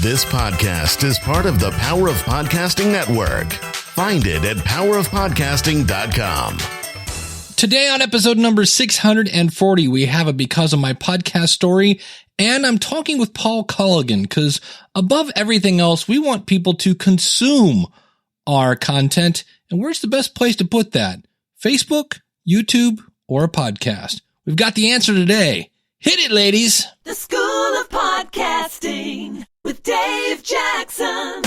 This podcast is part of the Power of Podcasting Network. Find it at powerofpodcasting.com. Today on episode number 640, we have a Because of My Podcast story, and I'm talking with Paul Colligan because above everything else, we want people to consume our content. And where's the best place to put that? Facebook, YouTube, or a podcast? We've got the answer today. Hit it, ladies. The School of Podcasting with Dave Jackson.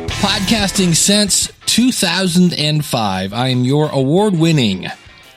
Podcasting since 2005. I am your award-winning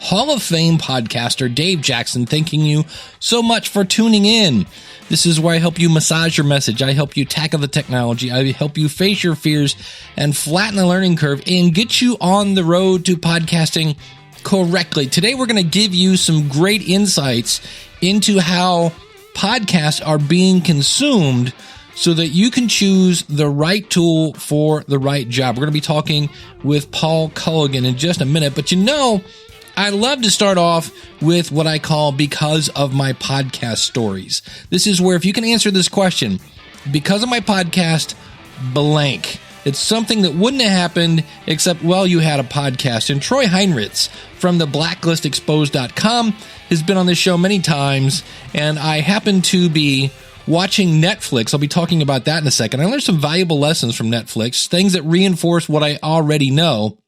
Hall of Fame podcaster, Dave Jackson, thanking you so much for tuning in. This is where I help you massage your message. I help you tackle the technology. I help you face your fears and flatten the learning curve and get you on the road to podcasting correctly. Today, we're going to give you some great insights into how podcasts are being consumed so that you can choose the right tool for the right job. We're going to be talking with Paul Colligan in just a minute, but I love to start off with what I call Because of My Podcast stories. This is where if you can answer this question, because of my podcast, blank. It's something that wouldn't have happened except, well, you had a podcast. And Troy Heinritz from the BlacklistExposed.com has been on this show many times, and I happen to be watching Netflix. I'll be talking about that in a second. I learned some valuable lessons from Netflix, things that reinforce what I already know.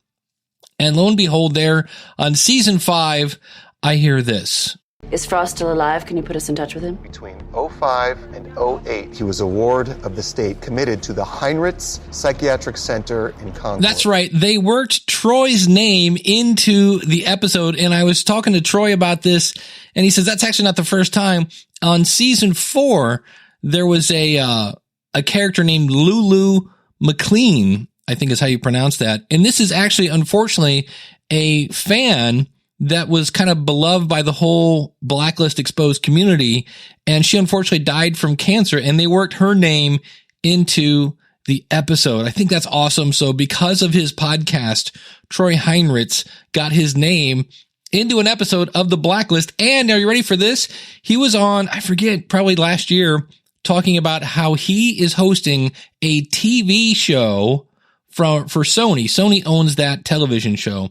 And lo and behold, there on season 5, I hear this. Is Frost still alive? Can you put us in touch with him? Between 2005 and 2008, he was a ward of the state committed to the Heinritz Psychiatric Center in Concord. That's right. They worked Troy's name into the episode, and I was talking to Troy about this, and he says that's actually not the first time. On season 4, there was a character named Lulu McLean, I think is how you pronounce that. And this is actually, unfortunately, a fan that was kind of beloved by the whole Blacklist Exposed community. And she unfortunately died from cancer, and they worked her name into the episode. I think that's awesome. So because of his podcast, Troy Heinritz got his name into an episode of the Blacklist. And are you ready for this? He was on, I forget, probably last year, talking about how he is hosting a TV show for Sony. Sony owns that television show.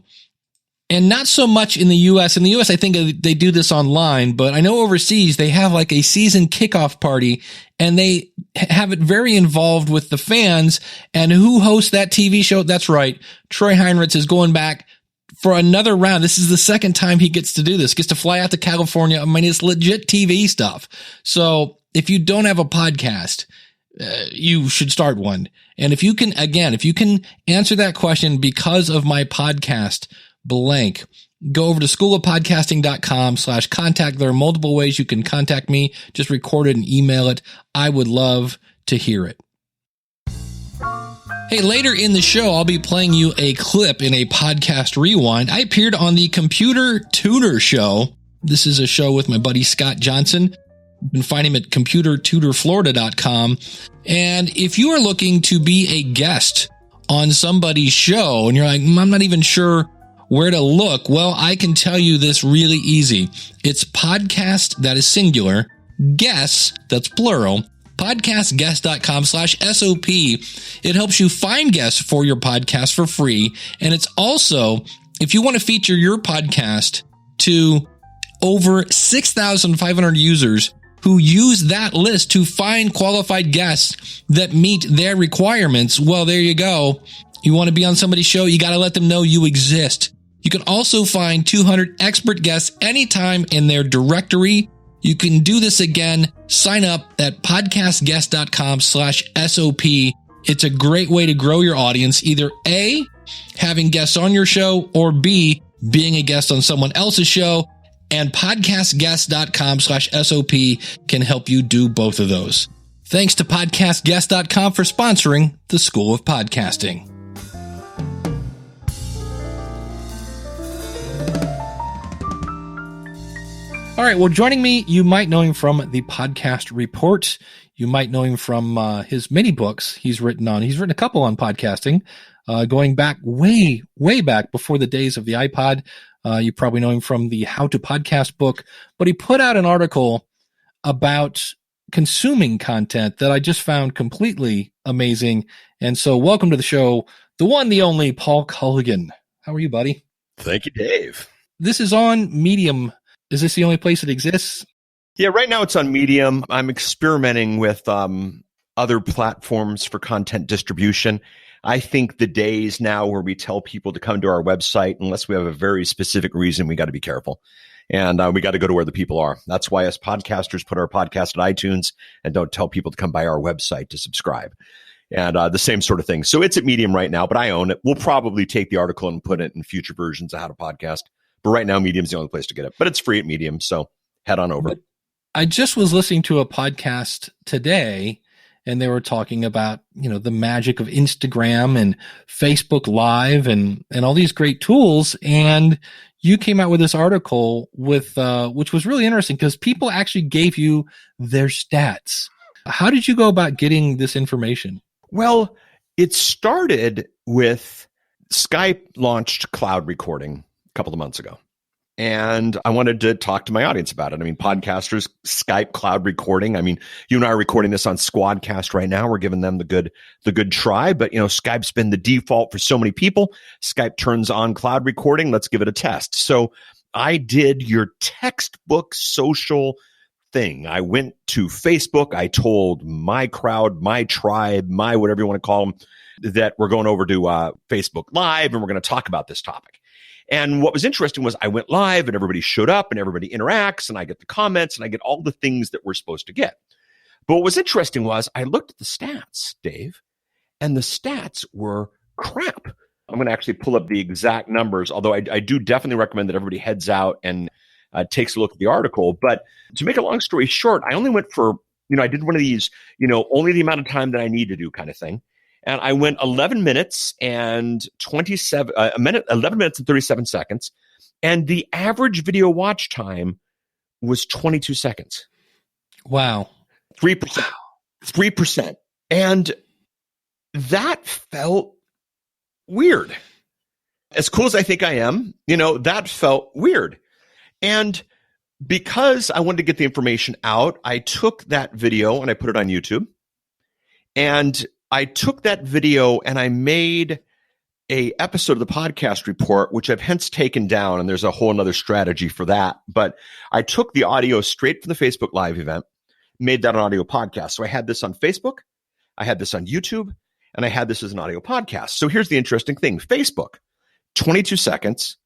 And not so much in the U.S. In the U.S., I think they do this online, but I know overseas they have like a season kickoff party, and they have it very involved with the fans. And who hosts that TV show? That's right. Troy Heinritz is going back for another round. This is the second time he gets to do this. Gets to fly out to California. I mean, it's legit TV stuff. So if you don't have a podcast, you should start one. And if you can answer that question because of my podcast, blank, go over to schoolofpodcasting.com/contact. There are multiple ways you can contact me. Just record it and email it. I would love to hear it. Hey, later in the show, I'll be playing you a clip in a podcast rewind. I appeared on the Computer Tutor show. This is a show with my buddy Scott Johnson. You can find him at computertutorflorida.com. And if you are looking to be a guest on somebody's show and you're like, I'm not even sure where to look, well, I can tell you this really easy. It's podcast, that is singular, guests, that's plural, podcastguest.com/SOP. It helps you find guests for your podcast for free. And it's also, if you want to feature your podcast to over 6,500 users who use that list to find qualified guests that meet their requirements, well, there you go. You want to be on somebody's show, you got to let them know you exist. You can also find 200 expert guests anytime in their directory. You can do this again. Sign up at podcastguest.com/SOP. It's a great way to grow your audience, either A, having guests on your show, or B, being a guest on someone else's show. And podcastguest.com/SOP can help you do both of those. Thanks to podcastguest.com for sponsoring the School of Podcasting. All right, well, joining me, you might know him from the Podcast Report. You might know him from his many books he's written on. He's written a couple on podcasting, going back way back before the days of the iPod. You probably know him from the How to Podcast book, but he put out an article about consuming content that I just found completely amazing. And so welcome to the show, the one, the only Paul Colligan. How are you, buddy? Thank you, Dave. This is on Medium. Is this the only place it exists? Yeah, right now it's on Medium. I'm experimenting with other platforms for content distribution. I think the days now where we tell people to come to our website, unless we have a very specific reason, we got to be careful. And we got to go to where the people are. That's why us podcasters put our podcast at iTunes and don't tell people to come by our website to subscribe. And the same sort of thing. So it's at Medium right now, but I own it. We'll probably take the article and put it in future versions of How to Podcast. But right now, Medium's the only place to get it. But it's free at Medium, so head on over. But I just was listening to a podcast today, and they were talking about, the magic of Instagram and Facebook Live and all these great tools. And you came out with this article with which was really interesting because people actually gave you their stats. How did you go about getting this information? Well, it started with Skype launched cloud recording a couple of months ago. And I wanted to talk to my audience about it. I mean, podcasters, Skype cloud recording. I mean, you and I are recording this on Squadcast right now. We're giving them the good try. But, Skype's been the default for so many people. Skype turns on cloud recording. Let's give it a test. So I did your textbook social thing. I went to Facebook. I told my crowd, my tribe, my whatever you want to call them, that we're going over to Facebook Live and we're going to talk about this topic. And what was interesting was I went live and everybody showed up and everybody interacts and I get the comments and I get all the things that we're supposed to get. But what was interesting was I looked at the stats, Dave, and the stats were crap. I'm going to actually pull up the exact numbers, although I do definitely recommend that everybody heads out and takes a look at the article. But to make a long story short, I only went for, I did one of these, only the amount of time that I need to do kind of thing. And I went 11 minutes and 11 minutes and 37 seconds. And the average video watch time was 22 seconds. Wow. 3%. 3%. And that felt weird. As cool as I think I am, that felt weird. And because I wanted to get the information out, I took that video and I put it on YouTube. And I took that video and I made a episode of the podcast report, which I've hence taken down. And there's a whole nother strategy for that. But I took the audio straight from the Facebook Live event, made that an audio podcast. So I had this on Facebook, I had this on YouTube, and I had this as an audio podcast. So here's the interesting thing. Facebook, 22 seconds,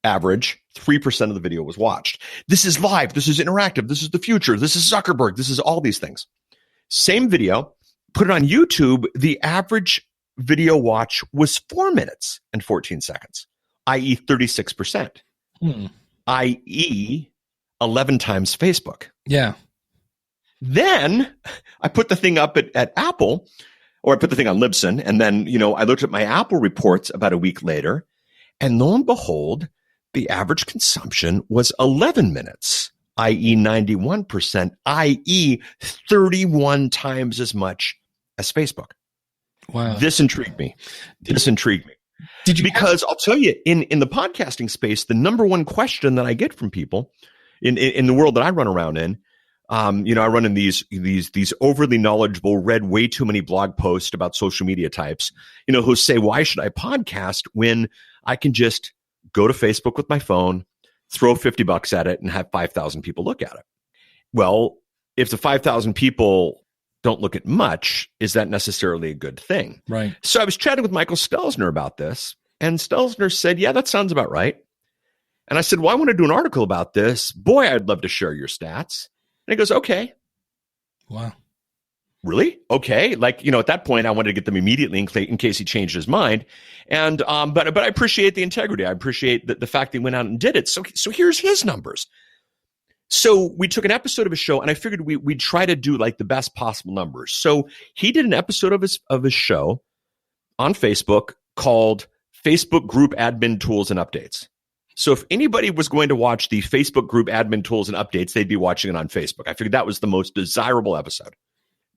average, 3% of the video was watched. This is live. This is interactive. This is the future. This is Zuckerberg. This is all these things. Same video. Put it on YouTube, the average video watch was 4 minutes and 14 seconds, i.e. 36%, i.e. 11 times Facebook. Yeah. Then I put the thing up at Apple, or I put the thing on Libsyn, and then, I looked at my Apple reports about a week later, and lo and behold, the average consumption was 11 minutes, i.e. 91%, i.e. 31 times as much as Facebook. Wow. This intrigued me. Did you? Because I'll tell you, in the podcasting space, the number one question that I get from people in the world that I run around in, I run in these overly knowledgeable, read way too many blog posts about social media types, who say, why should I podcast when I can just go to Facebook with my phone, throw $50 at it and have 5,000 people look at it? Well, if the 5,000 people don't look at much, is that necessarily a good thing? Right. So I was chatting with Michael Stelzner about this, and Stelzner said, yeah, that sounds about right. And I said, well, I want to do an article about this. Boy, I'd love to share your stats. And he goes, okay. Wow. Really? Okay. At that point, I wanted to get them immediately in case he changed his mind. And, but I appreciate the integrity. I appreciate the fact that he went out and did it. So here's his numbers. So we took an episode of his show and I figured we'd try to do the best possible numbers. So he did an episode of his show on Facebook called Facebook Group Admin Tools and Updates. So if anybody was going to watch the Facebook Group Admin Tools and Updates, they'd be watching it on Facebook. I figured that was the most desirable episode.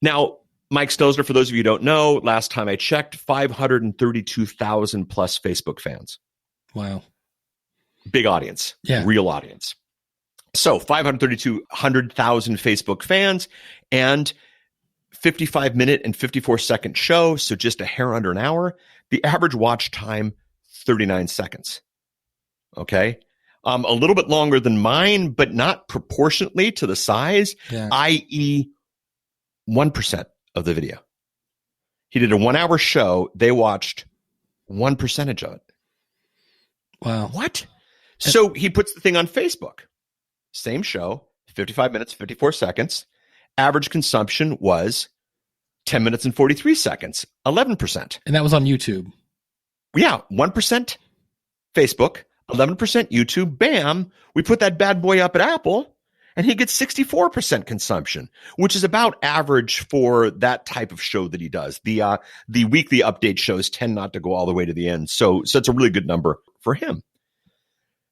Now, Mike Stelzner, for those of you who don't know, last time I checked, 532,000 plus Facebook fans. Wow. Big audience. Yeah. Real audience. So 532,000 Facebook fans and 55-minute and 54-second show, so just a hair under an hour. The average watch time, 39 seconds. Okay? A little bit longer than mine, but not proportionately to the size, i.e. 1% of the video. He did a 1-hour show. They watched 1% of it. Wow. What? So he puts the thing on Facebook. Same show, 55 minutes, 54 seconds. Average consumption was 10 minutes and 43 seconds, 11%. And that was on YouTube. Yeah, 1% Facebook, 11% YouTube. Bam, we put that bad boy up at Apple, and he gets 64% consumption, which is about average for that type of show that he does. The weekly update shows tend not to go all the way to the end, so it's a really good number for him.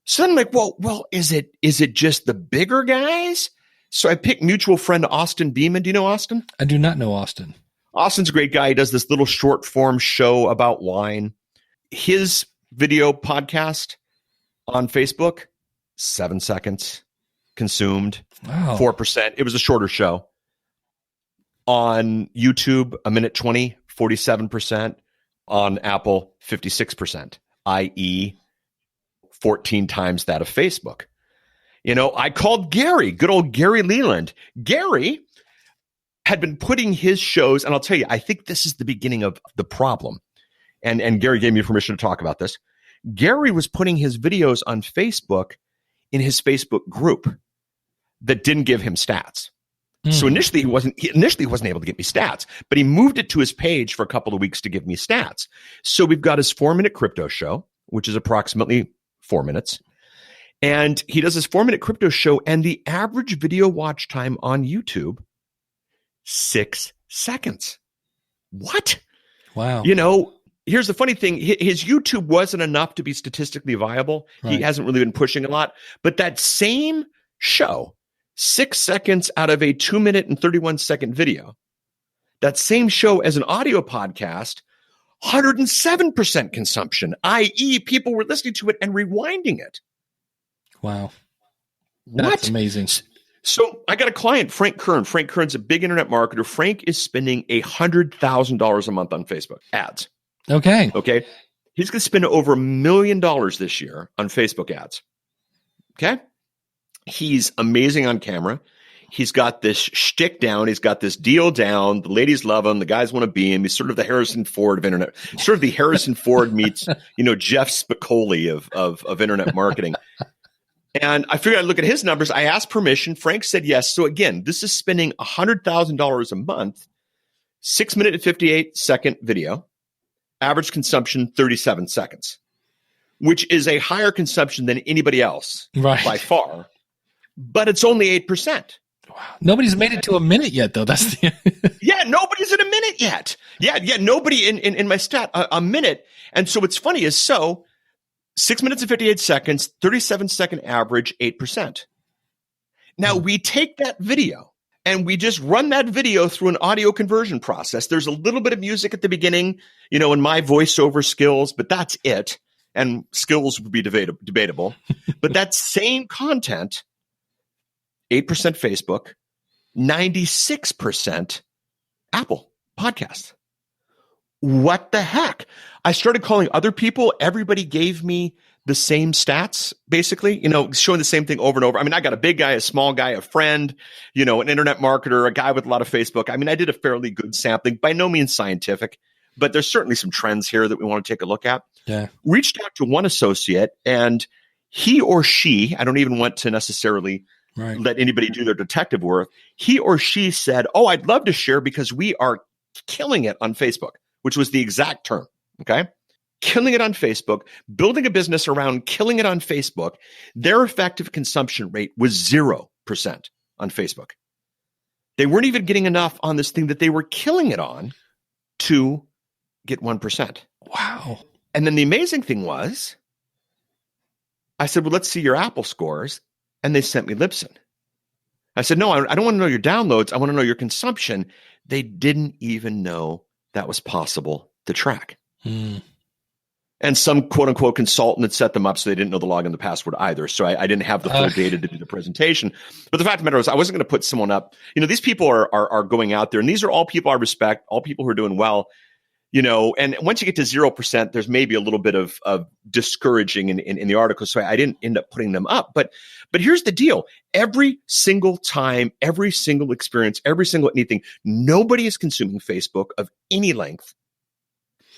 So then I'm like, well, is it just the bigger guys? So I picked mutual friend Austin Beeman. Do you know Austin? I do not know Austin. Austin's a great guy. He does this little short form show about wine. His video podcast on Facebook, 7 seconds consumed, Wow. 4%. It was a shorter show. On YouTube, 1:20, 47%. On Apple, 56%, i.e. 14 times that of Facebook. I called Gary, good old Gary Leland. Gary had been putting his shows, and I'll tell you, I think this is the beginning of the problem. And Gary gave me permission to talk about this. Gary was putting his videos on Facebook in his Facebook group that didn't give him stats. So initially he wasn't able to get me stats, but he moved it to his page for a couple of weeks to give me stats. So we've got his 4-minute crypto show, which is approximately 4 minutes. And he does his 4-minute crypto show, and the average video watch time on YouTube, 6 seconds. What? Wow. Here's the funny thing. His YouTube wasn't enough to be statistically viable. Right. He hasn't really been pushing a lot. But that same show, 6 seconds out of a 2-minute and 31-second video, that same show as an audio podcast, 107% consumption, i.e. people were listening to it and rewinding it. Wow. That's what? Amazing. So I got a client, Frank Kern. Frank Kern's a big internet marketer. Frank is spending $100,000 a month on Facebook ads. Okay. He's going to spend over $1 million this year on Facebook ads. Okay. He's amazing on camera. He's got this shtick down. He's got this deal down. The ladies love him. The guys want to be him. He's sort of the Harrison Ford of internet. Sort of the Harrison Ford meets, Jeff Spicoli of internet marketing. And I figured I'd look at his numbers. I asked permission. Frank said yes. So again, this is spending $100,000 a month, 6-minute and 58-second video, average consumption 37 seconds, which is a higher consumption than anybody else by far. But it's only 8%. Wow. Nobody's made it to a minute yet, though. That's the Yeah, nobody's at a minute yet. Yeah, nobody in my stat a minute. And so what's funny is 6 minutes and 58 seconds, 37-second average, 8%. Now we take that video and we just run that video through an audio conversion process. There's a little bit of music at the beginning, and my voiceover skills, but that's it. And skills would be debatable. But that same content, 8% Facebook, 96% Apple Podcasts. What the heck? I started calling other people. Everybody gave me the same stats, basically, showing the same thing over and over. I mean, I got a big guy, a small guy, a friend, an internet marketer, a guy with a lot of Facebook. I mean, I did a fairly good sampling, by no means scientific, but there's certainly some trends here that we want to take a look at. Yeah. Reached out to one associate, and he or she, I don't even want to necessarily let anybody do their detective work. He or she said, I'd love to share because we are killing it on Facebook, which was the exact term. Okay. Killing it on Facebook, building a business around killing it on Facebook. Their effective consumption rate was 0% on Facebook. They weren't even getting enough on this thing that they were killing it on to get 1%. Wow. And then the amazing thing was, I said, well, let's see your Apple scores. And they sent me Libsyn. I said, no, I don't want to know your downloads. I want to know your consumption. They didn't even know that was possible to track. And some quote unquote consultant had set them up so they didn't know the login and the password either. So I didn't have the full data to do the presentation. But the fact of the matter is I wasn't going to put someone up. These people are going out there, and these are all people I respect, all people who are doing well. And once you get to 0%, there's maybe a little bit of discouraging in the article. So I didn't end up putting them up. But here's the deal. Every single time, every single experience, every single anything, nobody is consuming Facebook of any length.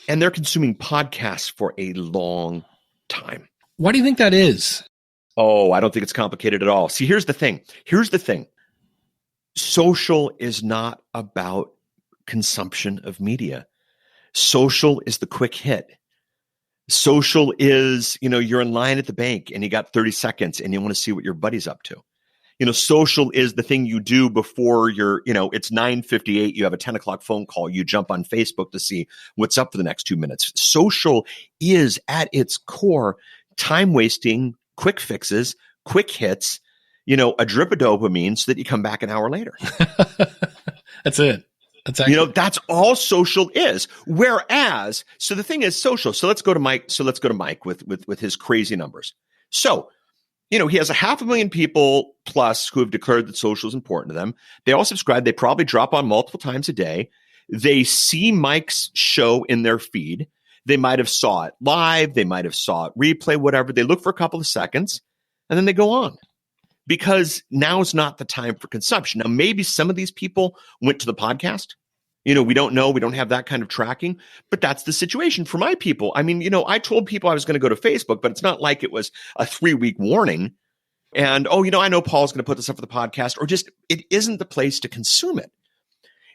And they're consuming podcasts for a long time. Why do you think that is? Oh, I don't think it's complicated at all. See, here's the thing. Social is not about consumption of media. Social is the quick hit. Social is, you're in line at the bank and you got 30 seconds and you want to see what your buddy's up to. Social is the thing you do before it's 9:58. You have a 10 o'clock phone call. You jump on Facebook to see what's up for the next 2 minutes. Social is at its core time wasting, quick fixes, quick hits, a drip of dopamine so that you come back an hour later. That's it. That's all social is. Whereas, so the thing is social. So let's go to Mike with his crazy numbers. So, he has 500,000 people plus who have declared that social is important to them. They all subscribe. They probably drop on multiple times a day. They see Mike's show in their feed. They might have saw it live. They might have saw it replay, whatever. They look for a couple of seconds and then they go on because now is not the time for consumption. Now, maybe some of these people went to the podcast. We don't know. We don't have that kind of tracking, but that's the situation for my people. I mean, I told people I was going to go to Facebook, but it's not like it was a 3-week warning. And, I know Paul's going to put this up for the podcast, or just it isn't the place to consume it.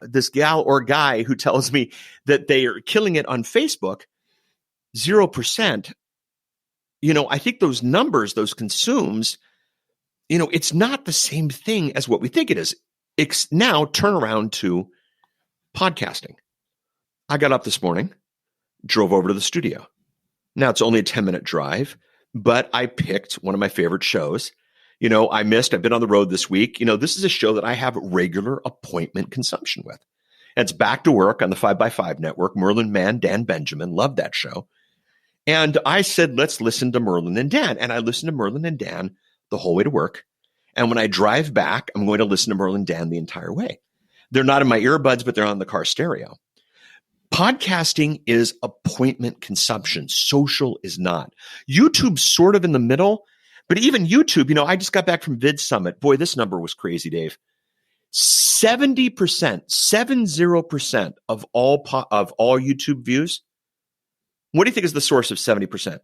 This gal or guy who tells me that they are killing it on Facebook, 0%. I think those numbers, those consumes, it's not the same thing as what we think it is. Now turn around to podcasting. I got up this morning, drove over to the studio. Now it's only a 10-minute drive, but I picked one of my favorite shows. I've been on the road this week. This is a show that I have regular appointment consumption with. And it's Back to Work on the 5x5 network. Merlin Mann, Dan Benjamin, loved that show. And I said, let's listen to Merlin and Dan. And I listened to Merlin and Dan the whole way to work. And when I drive back, I'm going to listen to Merlin and Dan the entire way. They're not in my earbuds, but they're on the car stereo. Podcasting is appointment consumption. Social is not. YouTube's sort of in the middle, but even YouTube, I just got back from Vid Summit. Boy, this number was crazy, Dave. 70% of all YouTube views. What do you think is the source of 70%?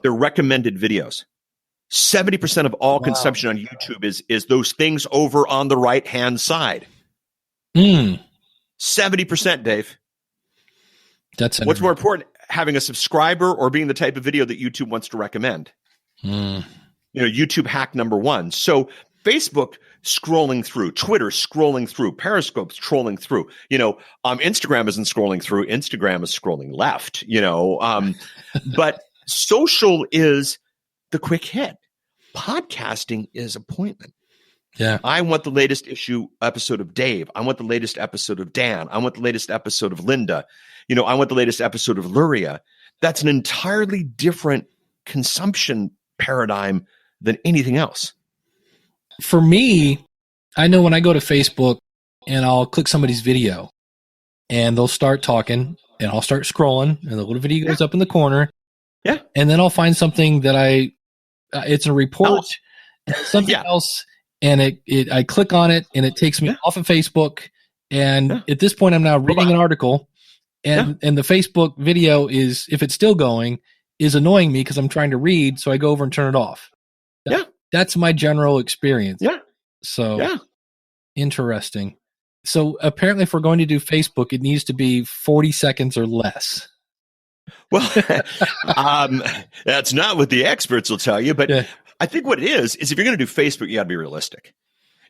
They're recommended videos. 70% of all consumption on YouTube is those things over on the right-hand side. 70%, Dave. What's more important, having a subscriber or being the type of video that YouTube wants to recommend? YouTube hack number one. So Facebook scrolling through, Twitter scrolling through, Periscope scrolling through. Instagram isn't scrolling through. Instagram is scrolling left. But social is the quick hit. Podcasting is appointment. Yeah. I want the latest episode of Dave. I want the latest episode of Dan. I want the latest episode of Linda. I want the latest episode of Luria. That's an entirely different consumption paradigm than anything else. For me, I know when I go to Facebook and I'll click somebody's video and they'll start talking and I'll start scrolling and the little video goes up in the corner. Yeah. And then I'll find something that it's a report, something else. And I click on it and it takes me off of Facebook. And at this point, I'm now reading an article and the Facebook video is, if it's still going, is annoying me because I'm trying to read. So I go over and turn it off. That's my general experience. Yeah. So interesting. So apparently if we're going to do Facebook, it needs to be 40 seconds or less. Well, that's not what the experts will tell you, but I think what it is if you're going to do Facebook, you got to be realistic.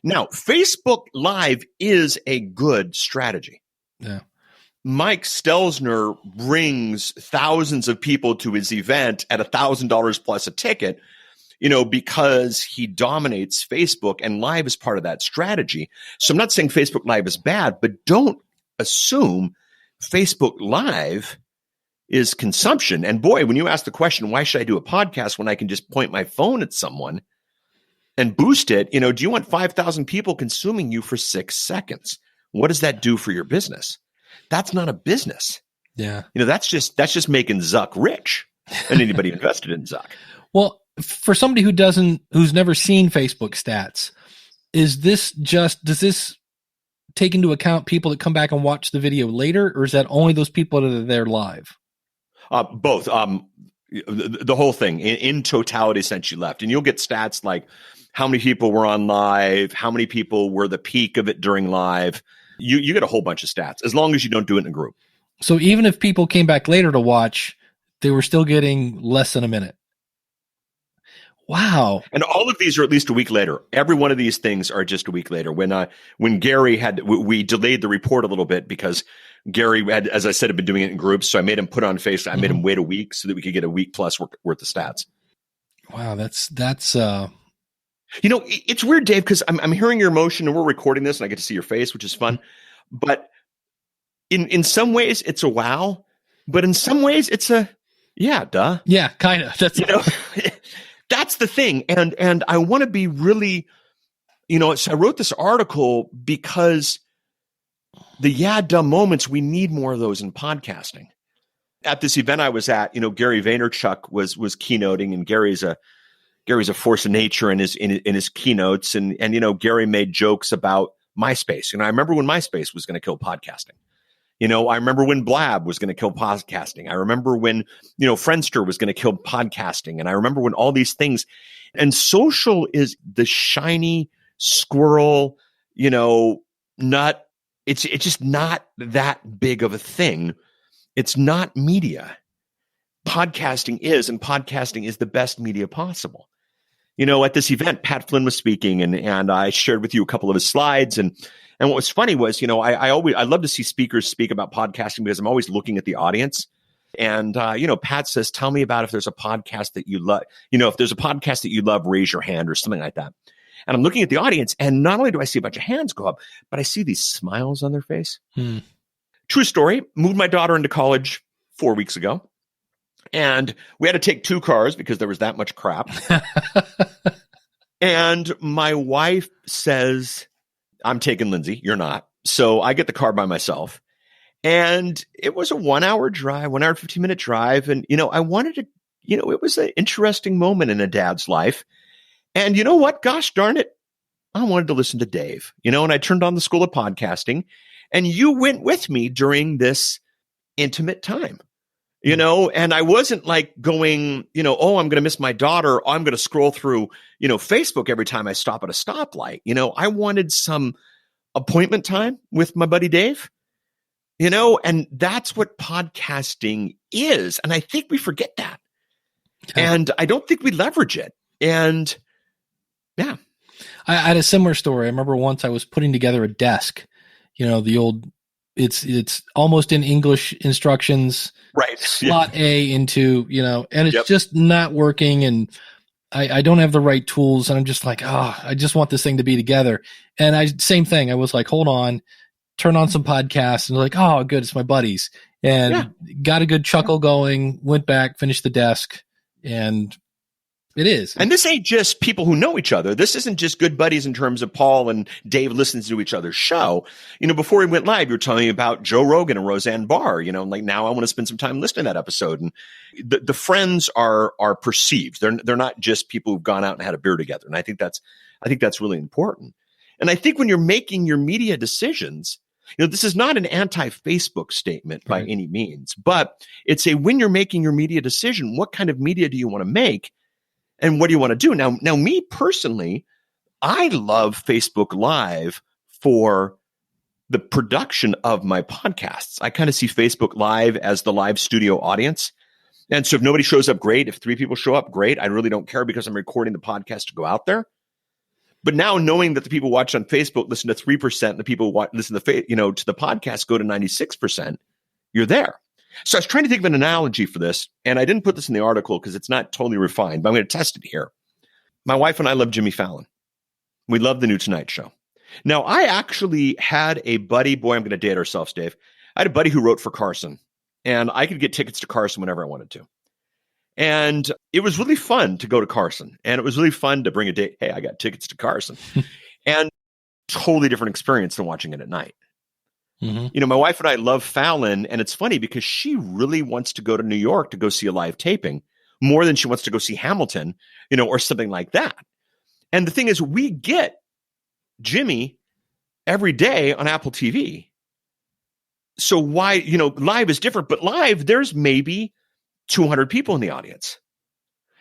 Now, Facebook Live is a good strategy. Yeah. Mike Stelzner brings thousands of people to his event at $1,000 plus a ticket, because he dominates Facebook, and Live is part of that strategy. So I'm not saying Facebook Live is bad, but don't assume Facebook Live is consumption. And boy, when you ask the question, why should I do a podcast when I can just point my phone at someone and boost it? Do you want 5,000 people consuming you for 6 seconds? What does that do for your business? That's not a business. Yeah. That's just making Zuck rich and anybody invested in Zuck. Well, for somebody who's never seen Facebook stats, does this take into account people that come back and watch the video later, or is that only those people that are there live? Both. The whole thing in totality since you left. And you'll get stats like how many people were on live, how many people were the peak of it during live. You get a whole bunch of stats as long as you don't do it in a group. So even if people came back later to watch, they were still getting less than a minute. Wow. And all of these are at least a week later. Every one of these things are just a week later. When Gary we delayed the report a little bit because Gary had, as I said, had been doing it in groups. So I made him put on Facebook. I made him wait a week so that we could get a week plus worth of stats. Wow. That's it's weird, Dave, because I'm hearing your emotion and we're recording this and I get to see your face, which is fun. But in some ways it's a wow, but in some ways it's a, yeah, duh. Yeah, kind of. That's, that's the thing. And I want to be really, so I wrote this article because the yeah, duh moments, we need more of those in podcasting. At this event I was at, Gary Vaynerchuk was keynoting, and Gary's a force of nature in his keynotes. And Gary made jokes about MySpace. I remember when MySpace was going to kill podcasting. I remember when Blab was going to kill podcasting. I remember when, Friendster was going to kill podcasting. And I remember when all these things, and social is the shiny squirrel, nut. It's just not that big of a thing. It's not media. Podcasting is, and podcasting is the best media possible. At this event, Pat Flynn was speaking, and I shared with you a couple of his slides. And what was funny was, I love to see speakers speak about podcasting because I'm always looking at the audience. And Pat says, "Tell me about if there's a podcast that you love. If there's a podcast that you love, raise your hand," or something like that. And I'm looking at the audience, and not only do I see a bunch of hands go up, but I see these smiles on their face. True story. Moved my daughter into college 4 weeks ago. And we had to take 2 cars because there was that much crap. And my wife says, "I'm taking Lindsay. You're not." So I get the car by myself. And it was a 1 hour drive, 1 hour, 15-minute drive. And, I wanted to, it was an interesting moment in a dad's life. And you know what? Gosh darn it. I wanted to listen to Dave, and I turned on the School of Podcasting, and you went with me during this intimate time. And I wasn't like going, oh, I'm going to miss my daughter. I'm going to scroll through, Facebook every time I stop at a stoplight. I wanted some appointment time with my buddy Dave, and that's what podcasting is. And I think we forget that. And I don't think we leverage it. And yeah. I had a similar story. I remember once I was putting together a desk, the old, it's almost in English instructions, right? Slot A into, and it's just not working. And I don't have the right tools. And I'm just like, I just want this thing to be together. And same thing. I was like, hold on, turn on some podcasts, and like, oh, good. It's my buddies, and got a good chuckle going, went back, finished the desk, and it is. And this ain't just people who know each other. This isn't just good buddies in terms of Paul and Dave listens to each other's show. Before we went live, you were telling me about Joe Rogan and Roseanne Barr, like now I want to spend some time listening to that episode. And the friends are perceived. They're not just people who've gone out and had a beer together. And I think that's really important. And I think when you're making your media decisions, this is not an anti-Facebook statement by any means, but it's when you're making your media decision, what kind of media do you want to make? And what do you want to do? Now, me personally, I love Facebook Live for the production of my podcasts. I kind of see Facebook Live as the live studio audience. And so if nobody shows up, great. If 3 people show up, great. I really don't care because I'm recording the podcast to go out there. But now knowing that the people watch on Facebook listen to 3%, and the people listen to to the podcast go to 96%, you're there. So I was trying to think of an analogy for this, and I didn't put this in the article because it's not totally refined, but I'm going to test it here. My wife and I love Jimmy Fallon. We love the new Tonight Show. Now, I actually had a buddy, boy, I'm going to date ourselves, Dave. I had a buddy who wrote for Carson. and I could get tickets to Carson whenever I wanted to. And it was really fun to go to Carson, and it was really fun to bring a date. Hey, I got tickets to Carson. And totally different experience than watching it at night. Mm-hmm. My wife and I love Fallon, and it's funny because she really wants to go to New York to go see a live taping more than she wants to go see Hamilton, or something like that. And the thing is, we get Jimmy every day on Apple TV. So why, live is different, but live, there's maybe 200 people in the audience.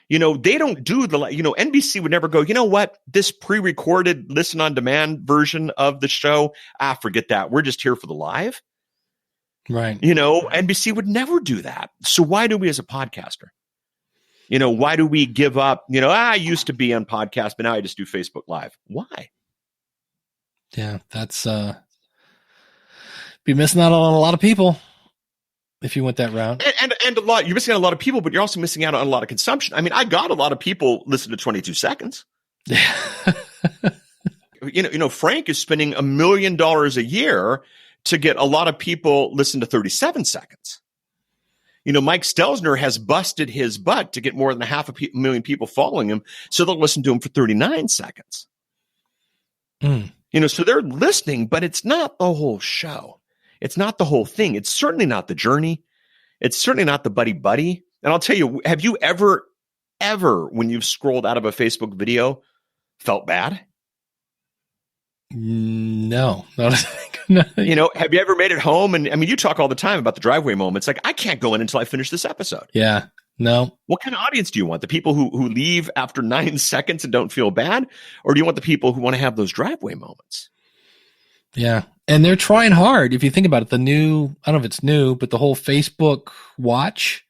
They don't do NBC would never go, you know what, this pre-recorded listen on demand version of the show, forget that. We're just here for the live. Right. NBC would never do that. So why do we as a podcaster? Why do we give up, I used to be on podcast, but now I just do Facebook Live. Why? Yeah, that's be missing out on a lot of people if you went that route. And a lot, you're missing out on a lot of people, but you're also missing out on a lot of consumption. I mean, I got a lot of people listen to 22 seconds. Frank is spending $1 million a year to get a lot of people listen to 37 seconds. Mike Stelzner has busted his butt to get more than 500,000 people following him, so they'll listen to him for 39 seconds. So they're listening, but it's not the whole show. It's not the whole thing. It's certainly not the journey. It's certainly not the buddy. And I'll tell you, have you ever, when you've scrolled out of a Facebook video, felt bad? No. Have you ever made it home? And I mean, you talk all the time about the driveway moments. Like, I can't go in until I finish this episode. Yeah. No. What kind of audience do you want? The people who leave after 9 seconds and don't feel bad? Or do you want the people who want to have those driveway moments? Yeah. And they're trying hard. If you think about it, I don't know if it's new, but the whole Facebook Watch,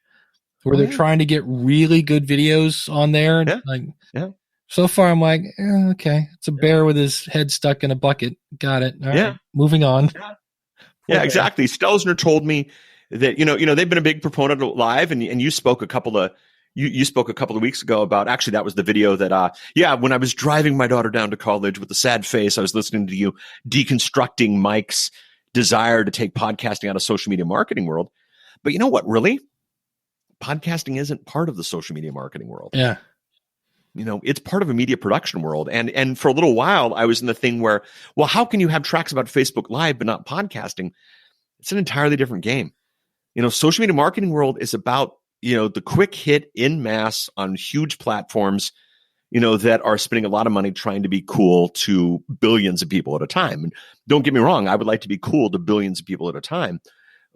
where they're trying to get really good videos on there. Yeah. So far, I'm like, okay, it's a bear with his head stuck in a bucket. Got it. All right, moving on. Yeah, exactly. Stelzner told me that, they've been a big proponent of live, and you spoke a couple of weeks ago about, actually, that was the video that, when I was driving my daughter down to college with a sad face, I was listening to you deconstructing Mike's desire to take podcasting out of social media marketing world. But you know what, really? Podcasting isn't part of the social media marketing world. Yeah. It's part of a media production world. And for a little while, I was in the thing where, well, how can you have tracks about Facebook Live but not podcasting? It's an entirely different game. Social media marketing world is about, the quick hit in mass on huge platforms, that are spending a lot of money trying to be cool to billions of people at a time. And don't get me wrong, I would like to be cool to billions of people at a time.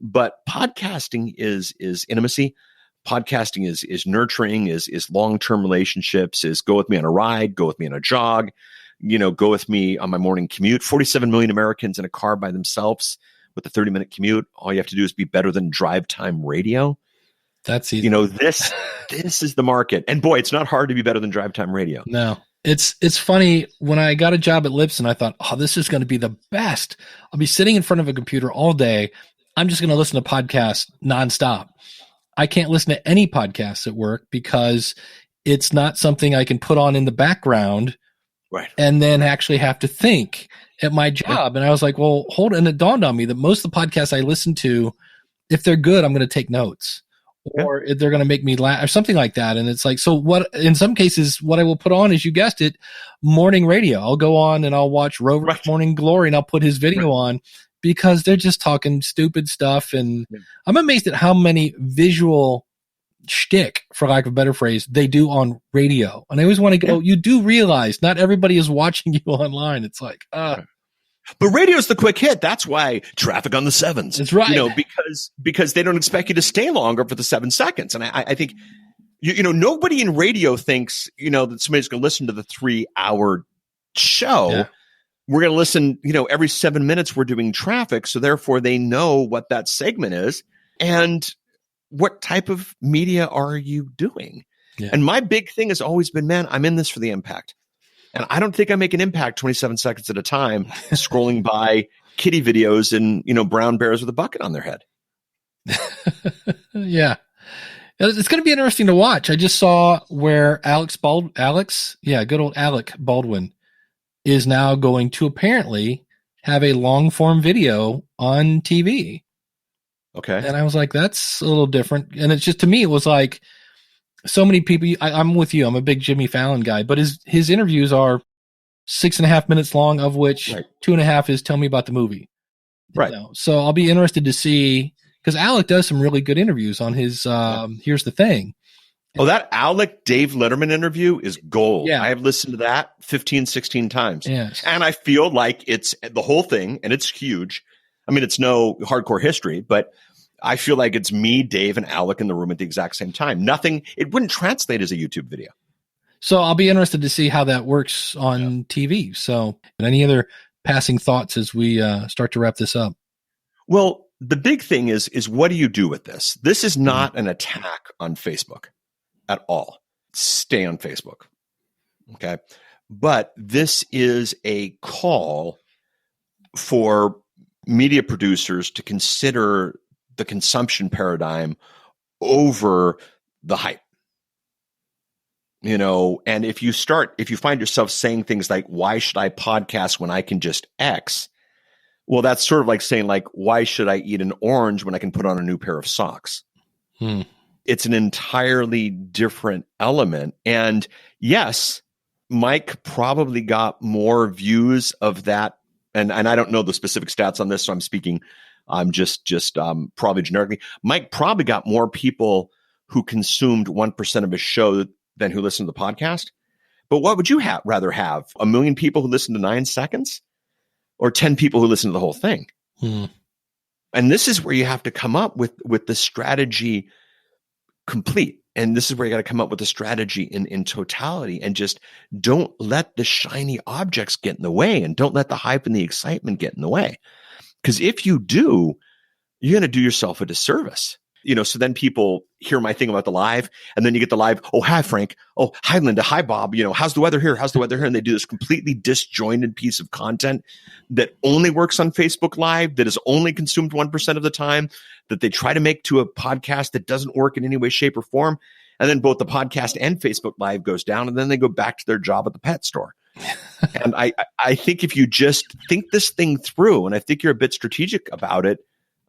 But podcasting is intimacy. Podcasting is nurturing, is long-term relationships, is go with me on a ride, go with me on a jog, go with me on my morning commute. 47 million Americans in a car by themselves with a 30-minute commute. All you have to do is be better than drive time radio. That's easy. This is the market. And boy, it's not hard to be better than drive time radio. No. It's funny. When I got a job at Libsyn, I thought, this is going to be the best. I'll be sitting in front of a computer all day. I'm just going to listen to podcasts nonstop. I can't listen to any podcasts at work because it's not something I can put on in the background, right? And then actually have to think at my job. And I was like, well, hold on. And it dawned on me that most of the podcasts I listen to, if they're good, I'm going to take notes, or if they're going to make me laugh or something like that. And it's like, so what, in some cases, what I will put on is, you guessed it, morning radio. I'll go on and I'll watch Rover's Morning Glory, and I'll put his video on, because they're just talking stupid stuff. And I'm amazed at how many visual shtick, for lack of a better phrase, they do on radio. And I always want to go, you do realize not everybody is watching you online. It's like, but radio's the quick hit. That's why traffic on the sevens. That's right. Because they don't expect you to stay longer for the 7 seconds. And I think, nobody in radio thinks, that somebody's going to listen to the 3-hour show. Yeah. We're going to listen, every 7 minutes we're doing traffic. So therefore they know what that segment is and what type of media are you doing? Yeah. And my big thing has always been, man, I'm in this for the impact. And I don't think I make an impact 27 seconds at a time scrolling by kitty videos and, brown bears with a bucket on their head. Yeah. It's going to be interesting to watch. I just saw where good old Alec Baldwin is now going to apparently have a long form video on TV. Okay. And I was like, that's a little different. And it's just, to me, it was like so many people. I'm with you. I'm a big Jimmy Fallon guy, but his interviews are 6.5 minutes long, of which 2.5 is tell me about the movie. Right. You know? So I'll be interested to see, because Alec does some really good interviews on his Here's the Thing. Oh, that Alec Dave Letterman interview is gold. Yeah. I have listened to that 15, 16 times. Yes. And I feel like it's the whole thing, and it's huge. I mean, it's no hardcore history, but I feel like it's me, Dave, and Alec in the room at the exact same time. It wouldn't translate as a YouTube video. So I'll be interested to see how that works on TV. So any other passing thoughts as we start to wrap this up? Well, the big thing is what do you do with this? This is not an attack on Facebook at all. Stay on Facebook. Okay. But this is a call for media producers to consider the consumption paradigm over the hype. You know, and if you find yourself saying things like, why should I podcast when I can just X? Well, that's sort of like saying, like, why should I eat an orange when I can put on a new pair of socks? It's an entirely different element. And yes, Mike probably got more views of that. And I don't know the specific stats on this, so I'm just probably generically. Mike probably got more people who consumed 1% of his show than who listened to the podcast. But what would you rather have? 1 million people who listen to 9 seconds, or 10 people who listen to the whole thing? And this is where you have to come up with the strategy complete. And this is where you got to come up with the strategy in totality, and just don't let the shiny objects get in the way, and don't let the hype and the excitement get in the way. Because if you do, you're going to do yourself a disservice. You know, so then people hear my thing about the live, and then you get the live. Oh, hi, Frank. Oh, hi, Linda. Hi, Bob. You know, how's the weather here? How's the weather here? And they do this completely disjointed piece of content that only works on Facebook Live, that is only consumed 1% of the time, that they try to make to a podcast that doesn't work in any way, shape, or form. And then both the podcast and Facebook Live goes down, and then they go back to their job at the pet store. And I think if you just think this thing through, and I think you're a bit strategic about it,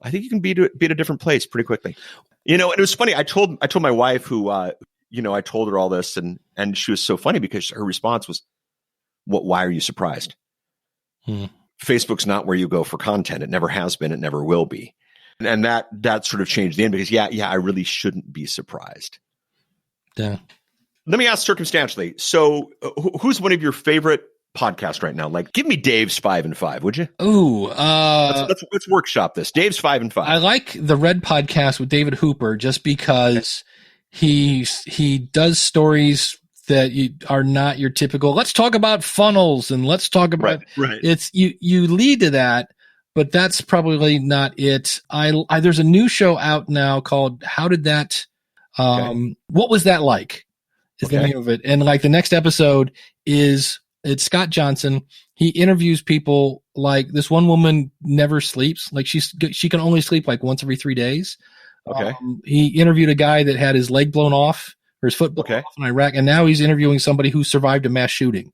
I think you can be at a different place pretty quickly. You know, and it was funny. I told my wife, who, I told her all this, and she was so funny because her response was, why are you surprised? Facebook's not where you go for content. It never has been. It never will be. And that sort of changed the end, because I really shouldn't be surprised. Yeah. Let me ask circumstantially. So who's one of your favorite podcasts right now? Like, give me Dave's 5 and 5, would you? Ooh, let's workshop this. Dave's 5 and 5. I like the Red podcast with David Hooper, just because he does stories that are not your typical, let's talk about funnels and let's talk about it's you lead to that, but that's probably not it. There's a new show out now called How Did That What Was That Like? Is the name of it. And like the next episode it's Scott Johnson. He interviews people. Like this one woman never sleeps. Like she can only sleep like once every 3 days. Okay. He interviewed a guy that had his leg blown off, or his foot blown off in Iraq, and now he's interviewing somebody who survived a mass shooting.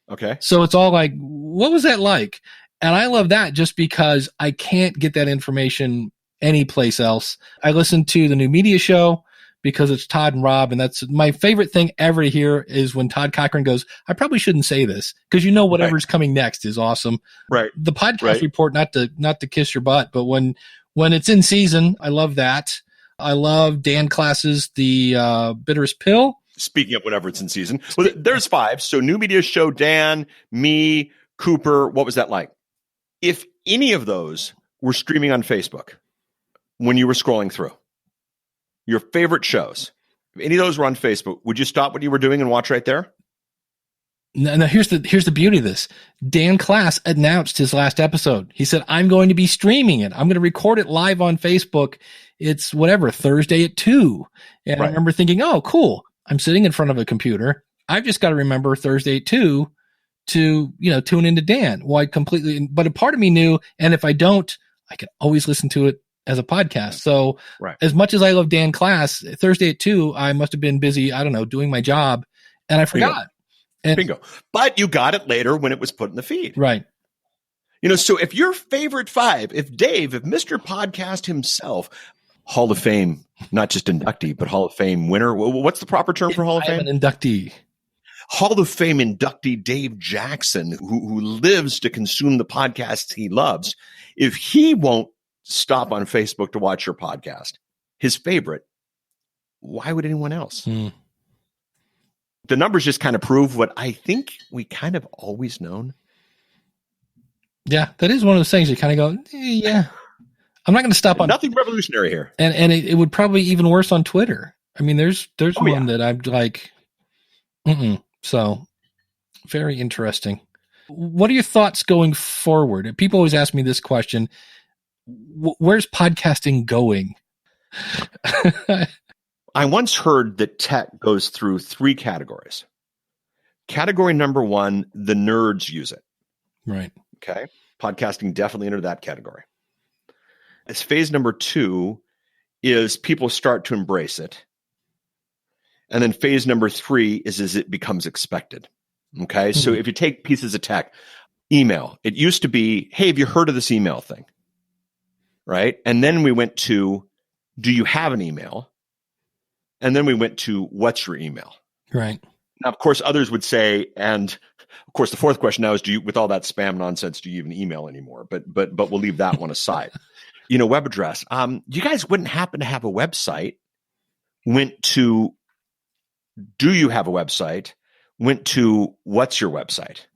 Okay. So it's all like, what was that like? And I love that just because I can't get that information anyplace else. I listen to the New Media Show because it's Todd and Rob, and that's my favorite thing ever to hear is when Todd Cochran goes, I probably shouldn't say this, because whatever's coming next is awesome. Right. The podcast report, not to kiss your butt, but when it's in season, I love that. I love Dan Klass's The Bitterest Pill. Speaking of whenever it's in season. Well, there's 5. So New Media Show, Dan, me, Cooper. What was that like? If any of those were streaming on Facebook when you were scrolling through, your favorite shows, if any of those were on Facebook, would you stop what you were doing and watch right there? Now here's the beauty of this. Dan Klass announced his last episode. He said, I'm going to be streaming it. I'm going to record it live on Facebook. It's Thursday at 2. And I remember thinking, oh, cool. I'm sitting in front of a computer. I've just got to remember Thursday at 2 to, tune into Dan. Well, but a part of me knew, and if I don't, I can always listen to it as a podcast. So as much as I love Dan Klass, Thursday at 2, I must have been busy, I don't know, doing my job, and I forgot. Bingo. But you got it later when it was put in the feed. Right. So if your favorite 5, if Mr. Podcast himself, Hall of Fame, not just inductee, but Hall of Fame winner. What's the proper term for Hall of Fame? I'm an inductee. Hall of Fame inductee Dave Jackson, who lives to consume the podcasts he loves, if he won't stop on Facebook to watch your podcast, his favorite, why would anyone else? The numbers just kind of prove what I think we kind of always known. Yeah, that is one of those things you kind of go, yeah. I'm not going to stop on nothing revolutionary here. And it would probably even worse on Twitter. I mean, there's one that I'm like, So very interesting. What are your thoughts going forward? People always ask me this question. Where's podcasting going? I once heard that tech goes through 3 categories. Category number 1, the nerds use it. Right. Okay. Podcasting definitely entered that category. As phase number 2 is people start to embrace it. And then phase number 3 is as it becomes expected. Okay. So if you take pieces of tech, email, it used to be, hey, have you heard of this email thing? Right. And then we went to, do you have an email? And then we went to, what's your email? Right. Now, of course, others would say, and of course, the fourth question now is, do you, with all that spam nonsense, do you even email anymore? But we'll leave that one aside. Web address. You guys wouldn't happen to have a website, went to, do you have a website? Went to, what's your website?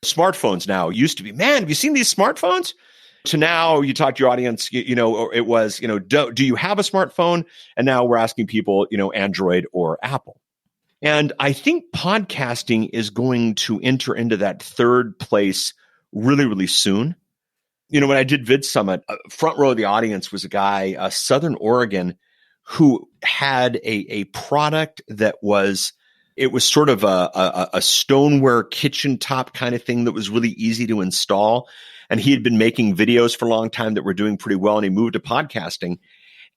Smartphones now used to be, man, have you seen these smartphones? To now you talk to your audience, or it was, do you have a smartphone? And now we're asking people, Android or Apple. And I think podcasting is going to enter into that third place really, really soon. When I did Vid Summit, front row of the audience was a guy, Southern Oregon, who had a product that was, it was sort of a stoneware kitchen top kind of thing that was really easy to install. And he had been making videos for a long time that were doing pretty well. And he moved to podcasting.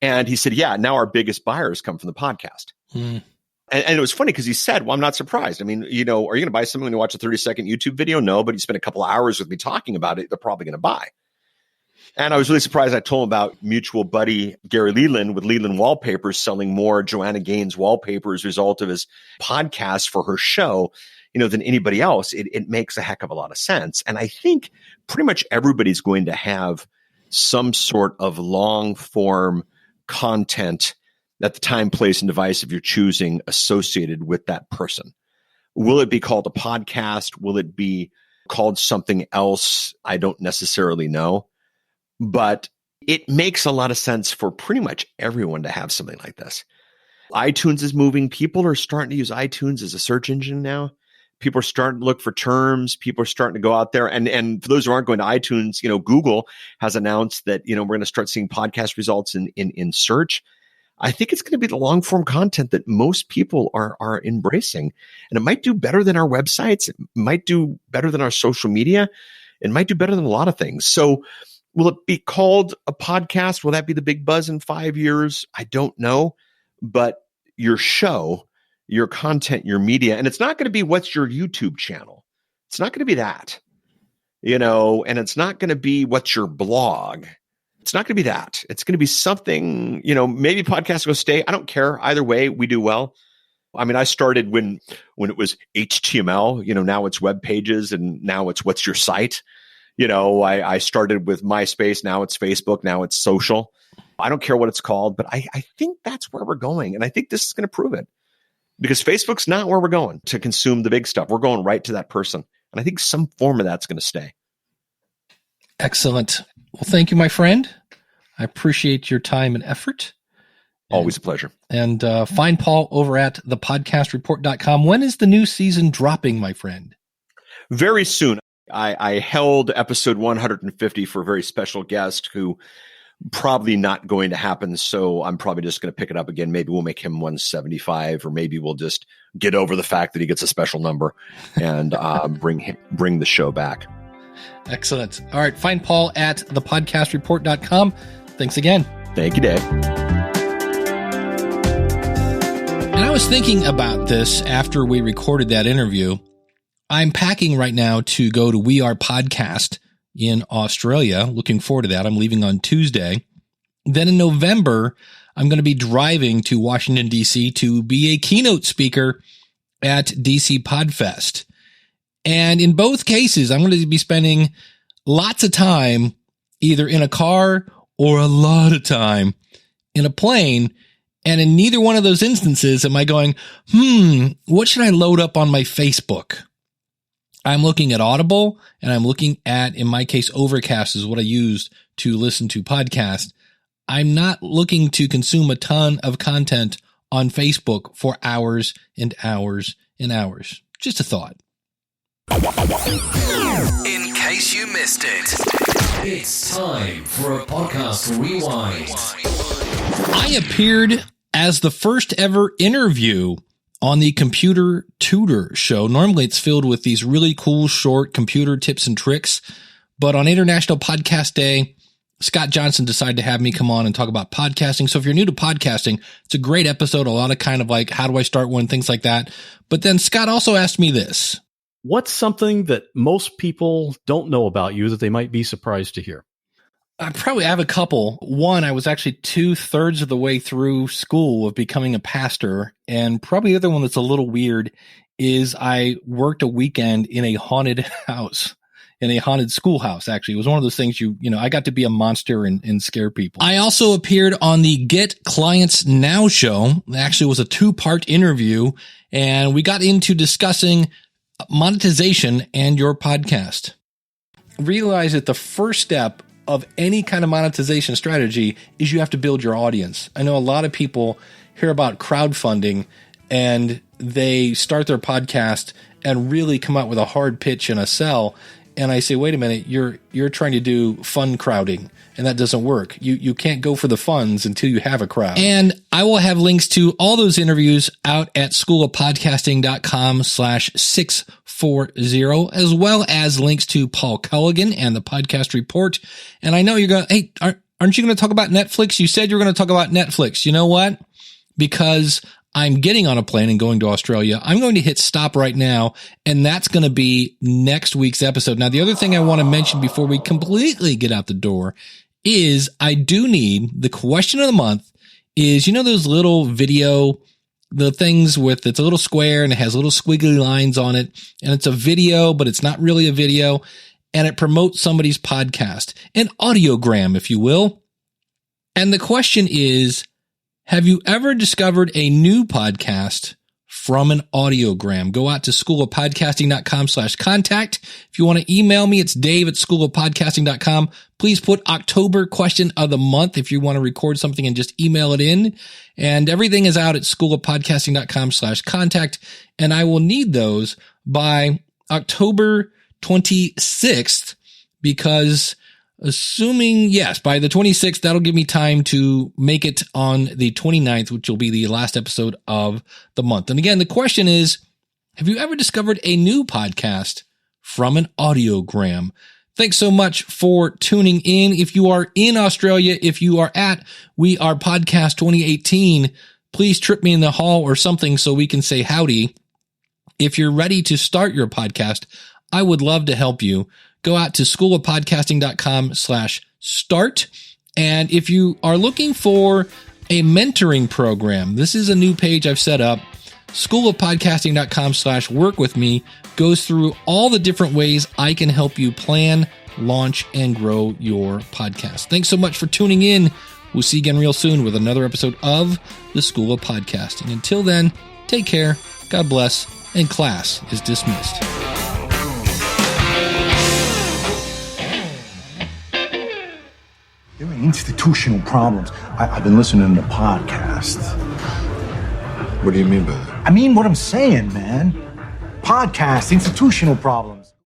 And he said, yeah, now our biggest buyers come from the podcast. And it was funny because he said, well, I'm not surprised. I mean, are you going to buy something when you watch a 30-second YouTube video? No, but you spend a couple of hours with me talking about it, they're probably going to buy. And I was really surprised. I told him about mutual buddy Gary Leland with Leland Wallpapers selling more Joanna Gaines wallpaper as a result of his podcast for her show, than anybody else. It makes a heck of a lot of sense. And I think pretty much everybody's going to have some sort of long form content at the time, place, and device of your choosing associated with that person. Will it be called a podcast? Will it be called something else? I don't necessarily know. But it makes a lot of sense for pretty much everyone to have something like this. iTunes is moving. People are starting to use iTunes as a search engine now. People are starting to look for terms. People are starting to go out there. And for those who aren't going to iTunes, Google has announced that, we're going to start seeing podcast results in search. I think it's going to be the long form content that most people are embracing. And it might do better than our websites. It might do better than our social media. It might do better than a lot of things. So will it be called a podcast? Will that be the big buzz in 5 years? I don't know. But your show, your content, your media, and it's not going to be what's your YouTube channel. It's not going to be that, and it's not going to be what's your blog. It's not going to be that. It's going to be something, maybe podcasts will stay. I don't care. Either way, we do well. I mean, I started when it was HTML, now it's web pages, and now it's what's your site. I started with MySpace. Now it's Facebook. Now it's social. I don't care what it's called, but I think that's where we're going. And I think this is going to prove it, because Facebook's not where we're going to consume the big stuff. We're going right to that person. And I think some form of that's going to stay. Excellent. Well, thank you, my friend. I appreciate your time and effort. Always a pleasure. And find Paul over at thepodcastreport.com. When is the new season dropping, my friend? Very soon. I held episode 150 for a very special guest who probably not going to happen. So I'm probably just going to pick it up again. Maybe we'll make him 175, or maybe we'll just get over the fact that he gets a special number and bring the show back. Excellent. All right. Find Paul at thepodcastreport.com. Thanks again. Thank you, Dave. And I was thinking about this after we recorded that interview. I'm packing right now to go to We Are Podcast in Australia. Looking forward to that. I'm leaving on Tuesday. Then in November, I'm going to be driving to Washington, D.C. to be a keynote speaker at DC Podfest. And in both cases, I'm going to be spending lots of time either in a car or a lot of time in a plane. And in neither one of those instances am I going, what should I load up on my Facebook? I'm looking at Audible, and I'm looking at, in my case, Overcast is what I used to listen to podcasts. I'm not looking to consume a ton of content on Facebook for hours and hours and hours. Just a thought. In case you missed it, it's time for a podcast rewind. I appeared as the first ever interview on the Computer Tutor show. Normally it's filled with these really cool short computer tips and tricks, but on International Podcast Day, Scott Johnson decided to have me come on and talk about podcasting. So if you're new to podcasting, it's a great episode, a lot of kind of like, how do I start one, things like that. But then Scott also asked me this. What's something that most people don't know about you that they might be surprised to hear? I probably have a couple. One, I was actually 2/3 of the way through school of becoming a pastor. And probably the other one that's a little weird is I worked a weekend in a haunted house, in a haunted schoolhouse. Actually, it was one of those things I got to be a monster and scare people. I also appeared on the Get Clients Now show. It actually was a 2-part interview, and we got into discussing monetization and your podcast. Realize that the first step of any kind of monetization strategy is you have to build your audience. I know a lot of people hear about crowdfunding and they start their podcast and really come out with a hard pitch and a sell. And I say, wait a minute, you're trying to do fund crowding, and that doesn't work. You can't go for the funds until you have a crowd. And I will have links to all those interviews out at schoolofpodcasting.com/640, as well as links to Paul Colligan and the Podcast Report. And I know you're going, hey, aren't you going to talk about Netflix? You said you were going to talk about Netflix. You know what? Because I'm getting on a plane and going to Australia, I'm going to hit stop right now, and that's going to be next week's episode. Now, the other thing I want to mention before we completely get out the door is I do need the question of the month is, those little video, the things with, it's a little square and it has little squiggly lines on it, and it's a video, but it's not really a video, and it promotes somebody's podcast, an audiogram, if you will. And the question is, have you ever discovered a new podcast from an audiogram? Go out to schoolofpodcasting.com/contact. If you want to email me, it's dave@schoolofpodcasting.com. Please put October question of the month if you want to record something and just email it in. And everything is out at schoolofpodcasting.com/contact. And I will need those by October 26th because by the 26th, that'll give me time to make it on the 29th, which will be the last episode of the month. And again, the question is, have you ever discovered a new podcast from an audiogram? Thanks so much for tuning in. If you are in Australia, if you are at We Are Podcast 2018, please trip me in the hall or something so we can say howdy. If you're ready to start your podcast, I would love to help you. Go out to schoolofpodcasting.com/start. And if you are looking for a mentoring program, this is a new page I've set up. Schoolofpodcasting.com/work with me goes through all the different ways I can help you plan, launch, and grow your podcast. Thanks so much for tuning in. We'll see you again real soon with another episode of the School of Podcasting. Until then, take care, God bless, and class is dismissed. There are institutional problems. I've been listening to podcasts. What do you mean by that? I mean what I'm saying, man. Podcasts, institutional problems.